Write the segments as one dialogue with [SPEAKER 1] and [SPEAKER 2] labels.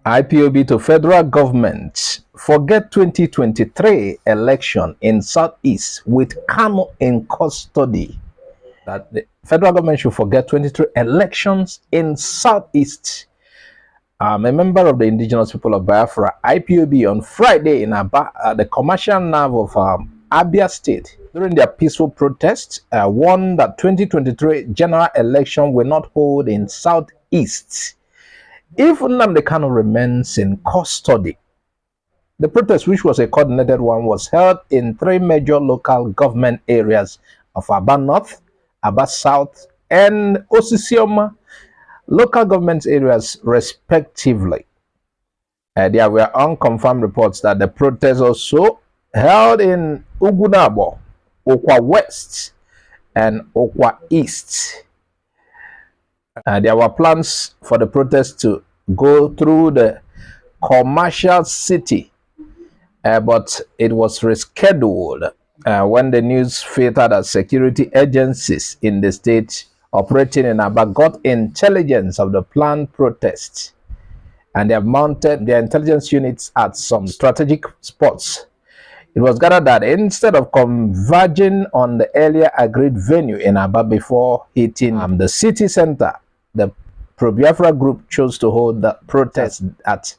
[SPEAKER 1] IPOB to federal government, forget 2023 election in Southeast with Kanu in custody. That the federal government should forget 23 elections in Southeast. A member of the indigenous people of Biafra, IPOB, on Friday in Aba, the commercial nerve of Abia State, during their peaceful protest, warned that 2023 general election will not hold in Southeast if Nnamdi Kanu remains in custody. The protest, which was a coordinated one, was held in 3 major local government areas of Aba North, Aba South, and Osisioma local government areas, respectively. There were unconfirmed reports that the protest also held in Ugunabo, Okwa West, and Okwa East. There were plans for the protest to go through the commercial city, but it was rescheduled when the news filtered that security agencies in the state operating in Aba got intelligence of the planned protest, and they have mounted their intelligence units at some strategic spots. It was gathered that instead of converging on the earlier agreed venue in Aba before hitting the city center, the pro-Biafra group chose to hold the protest at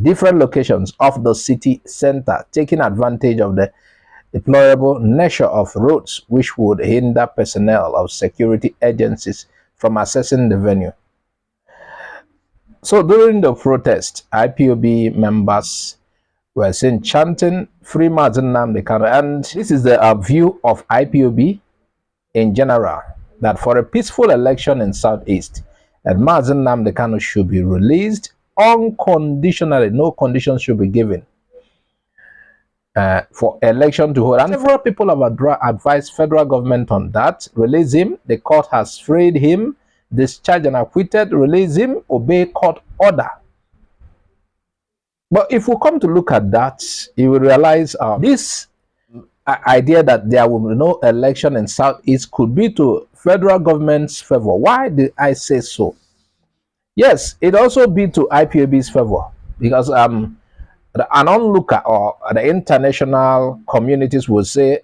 [SPEAKER 1] different locations of the city center, taking advantage of the deplorable nature of roads which would hinder personnel of security agencies from accessing the venue. So during the protest, IPOB members were seen chanting "Free Nnamdi Kanu," and this is the view of IPOB in general, that for a peaceful election in Southeast, that Nnamdi Kanu should be released unconditionally. No conditions should be given for election to hold. And several people have advised federal government on that. Release him. The court has freed him. Discharged and acquitted. Release him. Obey court order. But if we come to look at that, you will realize this idea that there will be no election in Southeast could be to federal government's favor. Why did I say so? Yes, it also be to IPOB's favor, because an onlooker or the international communities will say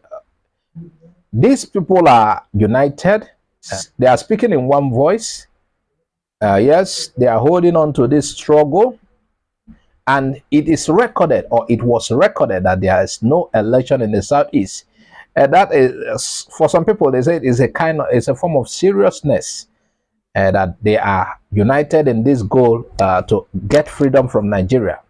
[SPEAKER 1] these people are united. They are speaking in one voice. Yes, they are holding on to this struggle. And it is recorded, or it was recorded, that there is no election in the Southeast. And that is, for some people, they say it's a form of seriousness that they are united in this goal to get freedom from Nigeria.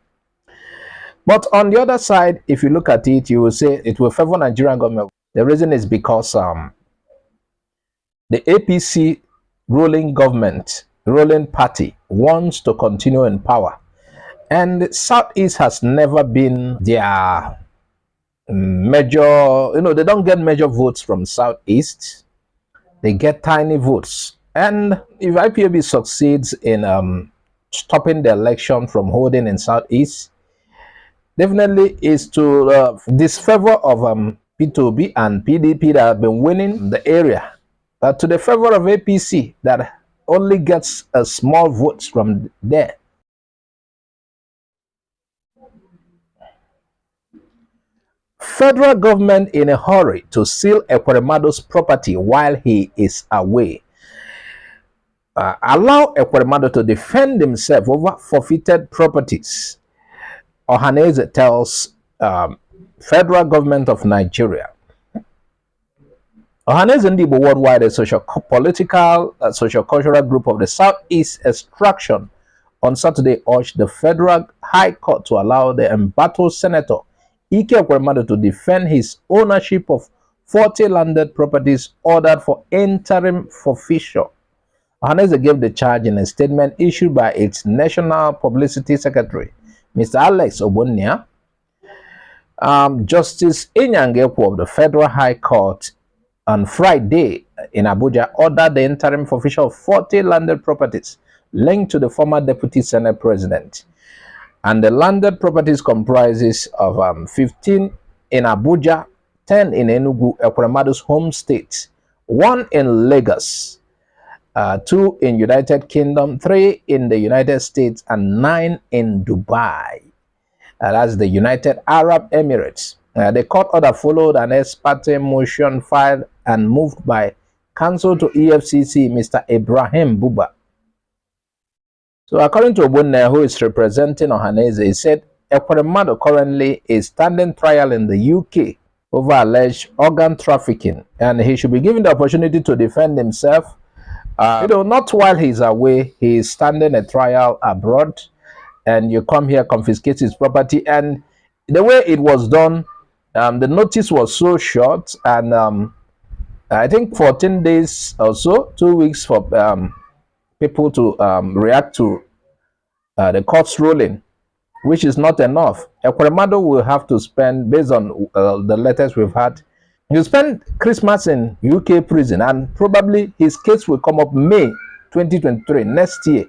[SPEAKER 1] But on the other side, if you look at it, you will say it will favor Nigerian government. The reason is because the APC ruling government, ruling party, wants to continue in power. And Southeast has never been their major, they don't get major votes from Southeast. They get tiny votes. And if IPOB succeeds in stopping the election from holding in Southeast, definitely is to disfavor of P2B and PDP that have been winning the area, to the favor of APC that only gets a small votes from there. Federal government in a hurry to seal Ekweremmadu's property while he is away. Allow Ekweremmadu to defend himself over forfeited properties, Ohaneze tells federal government of Nigeria. Ohaneze Ndibo Worldwide, a socio-political, socio-cultural group of the Southeast extraction, on Saturday urged the Federal High Court to allow the embattled Senator Ekweremmadu to defend his ownership of 40 landed properties ordered for interim forfeiture. Ohaneze gave the charge in a statement issued by its National Publicity Secretary, Mr. Alex Obonia. Justice Enyangepo of the Federal High Court on Friday in Abuja ordered the interim forfeiture of 40 landed properties linked to the former Deputy Senate President. And the landed properties comprises of 15 in Abuja, 10 in Enugu, Ekweremmadu's home state, 1 in Lagos. 2 in United Kingdom, 3 in the United States, and 9 in Dubai. That's the United Arab Emirates. The court order followed an ex parte motion filed and moved by counsel to EFCC, Mr. Ibrahim Buba. So according to Obunne, who is representing Ohaneze, he said Ekweremmadu currently is standing trial in the UK over alleged organ trafficking, and he should be given the opportunity to defend himself. Not while he's away. He is standing a trial abroad, and you come here, confiscate his property. And the way it was done, the notice was so short, and I think 14 days or so, 2 weeks for people to react to the court's ruling, which is not enough. Ekweremmadu will have to spend, based on the letters we've had, he'll spend Christmas in UK prison, and probably his case will come up May 2023, next year.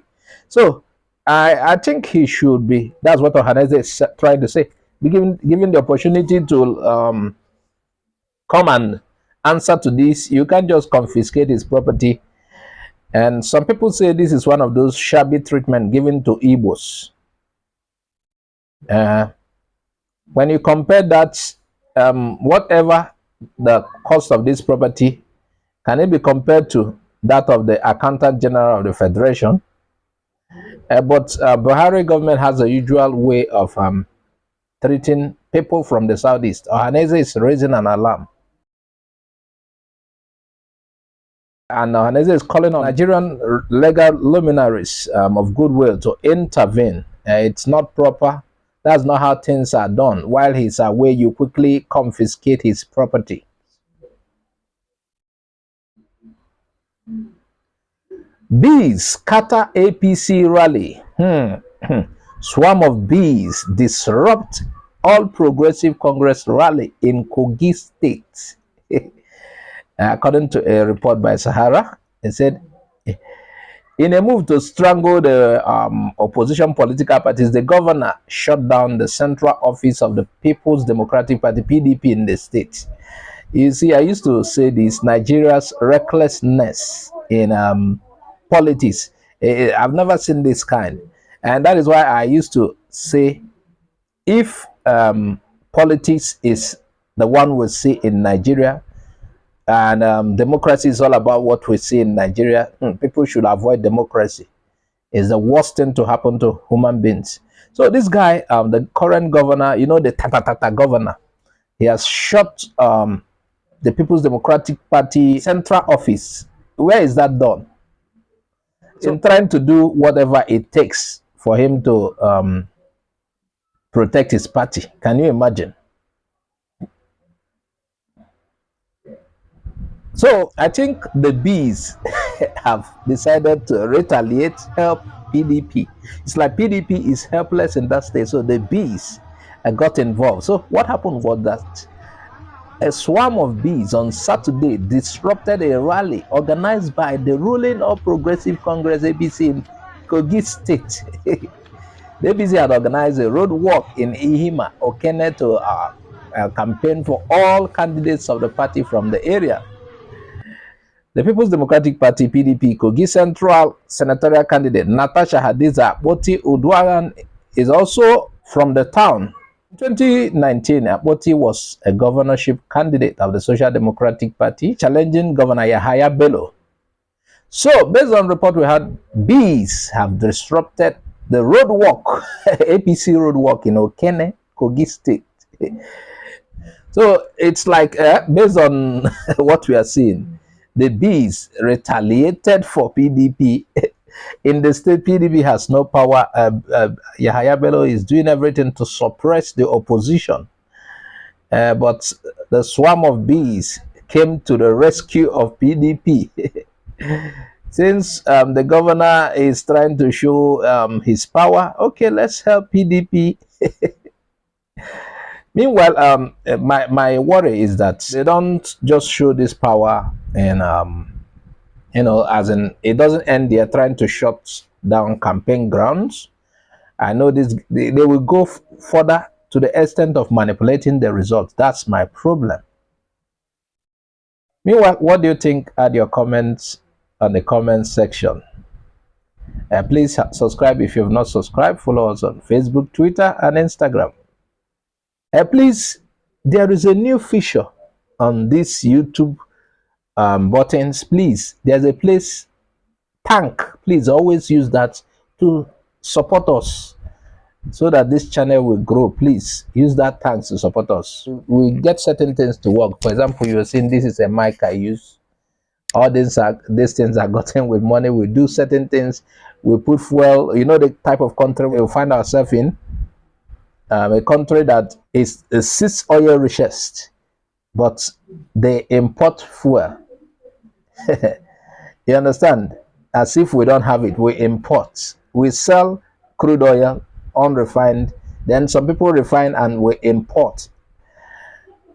[SPEAKER 1] So I think he should be, that's what Ohaneze is trying to say, be given the opportunity to come and answer to this. You can't just confiscate his property. And some people say this is one of those shabby treatment given to Igbos. When you compare that, whatever the cost of this property, can it be compared to that of the Accountant General of the Federation? But Buhari government has a usual way of treating people from the southeast. Ohaneze is raising an alarm. And Ohaneze is calling on Nigerian legal luminaries of goodwill to intervene. It's not proper. That's not how things are done. While he's away, you quickly confiscate his property. Bees scatter APC rally. Swarm of bees disrupt All Progressive Congress rally in Kogi State. According to a report by Sahara, it said, in a move to strangle the opposition political parties, the governor shut down the central office of the People's Democratic Party, PDP, in the state. You see, I used to say this, Nigeria's recklessness in politics. I've never seen this kind. And that is why I used to say, if politics is the one we see in Nigeria, and democracy is all about what we see in Nigeria, people should avoid democracy. It's the worst thing to happen to human beings. So this guy, the current governor, you know, the Tata governor, he has shut the People's Democratic Party central office. Where is that done? So in trying to do whatever it takes for him to protect his party. Can you imagine? So I think the bees have decided to retaliate, help PDP. It's like PDP is helpless in that state, so the bees got involved. So what happened was that a swarm of bees on Saturday disrupted a rally organized by the ruling All Progressive Congress APC in Kogi State. The APC had organized a road walk in Ihima, Okene, to campaign for all candidates of the party from the area. The People's Democratic Party, PDP, Kogi Central senatorial candidate Natasha Hadiza Akpoti Udwaran is also from the town. In 2019, Akpoti was a governorship candidate of the Social Democratic Party, challenging Governor Yahaya Bello. So, based on report we had, bees have disrupted the road walk, APC road walk in Okene, Kogi State. So, it's like, based on what we are seeing, the bees retaliated for PDP. In the state, PDP has no power. Yahaya Bello is doing everything to suppress the opposition. But the swarm of bees came to the rescue of PDP. Since the governor is trying to show his power, okay, let's help PDP. Meanwhile, my worry is that they don't just show this power and, you know, as in, it doesn't end there trying to shut down campaign grounds. I know this, they will go further to the extent of manipulating the results. That's my problem. Meanwhile, what do you think? Add your comments on the comment section. Please subscribe if you have not subscribed. Follow us on Facebook, Twitter, and Instagram. Please, there is a new feature on this YouTube buttons. Please, there's a place, thank. Please always use that to support us so that this channel will grow. Please use that thanks to support us. We get certain things to work. For example, you're seeing this is a mic I use. All these things are gotten with money. We do certain things. We put fuel. You know the type of country we'll find ourselves in. A country that is the sixth oil richest, but they import fuel. You understand? As if we don't have it, we import. We sell crude oil unrefined, then some people refine and we import.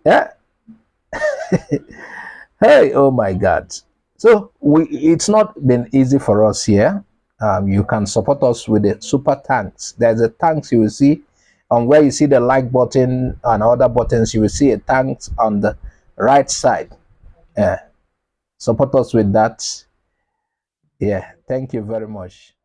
[SPEAKER 1] Yeah. Hey, oh my God. So it's not been easy for us here. You can support us with the super thanks. There's a thanks you will see on where you see the like button and other buttons. You will see a thanks on the right side. Support us with that. Yeah, thank you very much.